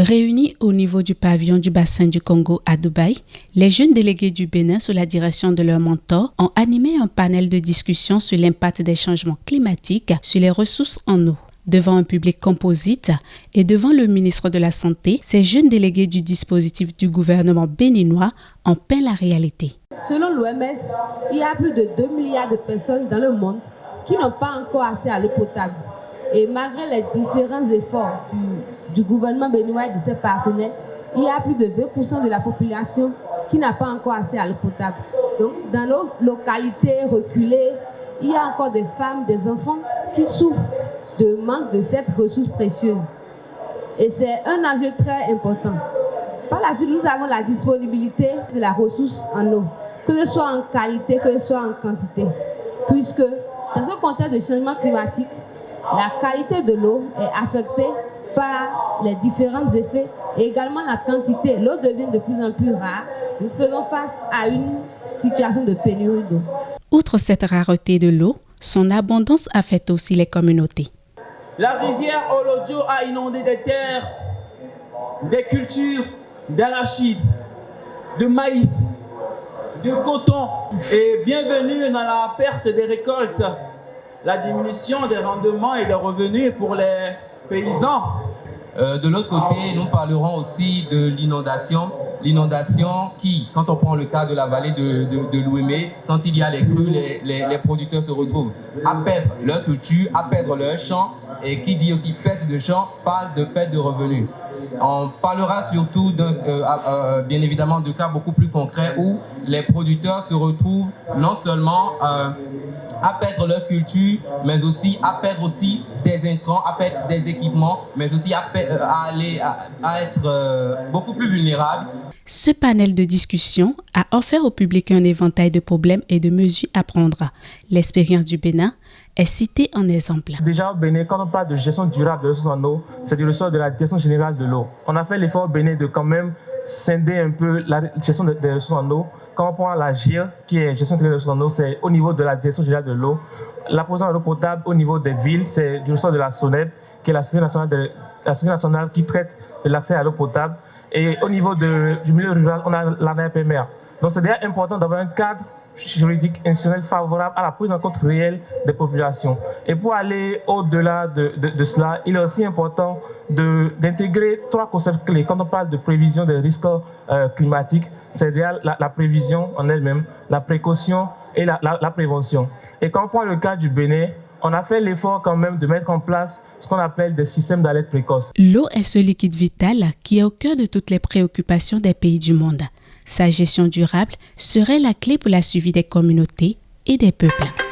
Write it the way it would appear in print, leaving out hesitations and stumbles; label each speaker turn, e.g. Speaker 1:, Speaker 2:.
Speaker 1: Réunis au niveau du pavillon du bassin du Congo à Dubaï, les jeunes délégués du Bénin sous la direction de leur mentor ont animé un panel de discussion sur l'impact des changements climatiques sur les ressources en eau. Devant un public composite et devant le ministre de la Santé, ces jeunes délégués du dispositif du gouvernement béninois ont peint la réalité.
Speaker 2: Selon l'OMS, il y a plus de 2 milliards de personnes dans le monde qui n'ont pas encore accès à l'eau potable. Et malgré les différents efforts du gouvernement béninois et de ses partenaires, il y a plus de 20% de la population qui n'a pas encore accès à l'eau potable. Donc, dans nos localités reculées, il y a encore des femmes, des enfants qui souffrent de manque de cette ressource précieuse. Et c'est un enjeu très important. Par la suite, nous avons la disponibilité de la ressource en eau, que ce soit en qualité, que ce soit en quantité. Puisque dans ce contexte de changement climatique, la qualité de l'eau est affectée par les différents effets et également la quantité. L'eau devient de plus en plus rare. Nous faisons face à une situation de pénurie d'eau.
Speaker 1: Outre cette rareté de l'eau, son abondance affecte aussi les communautés.
Speaker 3: La rivière Olodio a inondé des terres, des cultures d'arachide, de maïs, de coton. Et bienvenue dans la perte des récoltes, la diminution des rendements et des revenus pour les paysans.
Speaker 4: De l'autre côté, nous parlerons aussi de l'inondation. L'inondation qui, quand on prend le cas de la vallée de l'Ouémé, quand il y a les crues, les producteurs se retrouvent à perdre leur culture, à perdre leur champ. Et qui dit aussi perte de champ, parle de perte de revenus. On parlera surtout, bien évidemment, de cas beaucoup plus concrets où les producteurs se retrouvent non seulement à perdre leur culture, mais aussi à perdre aussi des intrants, à perdre des équipements, mais aussi à être beaucoup plus vulnérables.
Speaker 1: Ce panel de discussion a offert au public un éventail de problèmes et de mesures à prendre. L'expérience du Bénin est citée en exemple.
Speaker 5: Déjà au Bénin, quand on parle de gestion durable de ressources en eau, c'est du ressort de la direction générale de l'eau. On a fait l'effort au Bénin de quand même scinder un peu la gestion des ressources en eau. Quand on prend la GIR, qui est gestion des ressources en eau, c'est au niveau de la direction générale de l'eau. La production d'eau potable au niveau des villes, c'est du ressort de la SONEP, qui est la Société nationale qui traite de l'accès à l'eau potable. Et au niveau du milieu rural, on a l'ANAPMR. Donc c'est déjà important d'avoir un cadre juridique institutionnel favorable à la prise en compte réelle des populations. Et pour aller au-delà de cela, il est aussi important d'intégrer 3 concepts clés. Quand on parle de prévision des risques climatiques, c'est déjà la prévision en elle-même, la précaution et la prévention. Et quand on prend le cas du Bénin, on a fait l'effort quand même de mettre en place ce qu'on appelle des systèmes d'alerte précoce.
Speaker 1: L'eau est ce liquide vital qui est au cœur de toutes les préoccupations des pays du monde. Sa gestion durable serait la clé pour la survie des communautés et des peuples.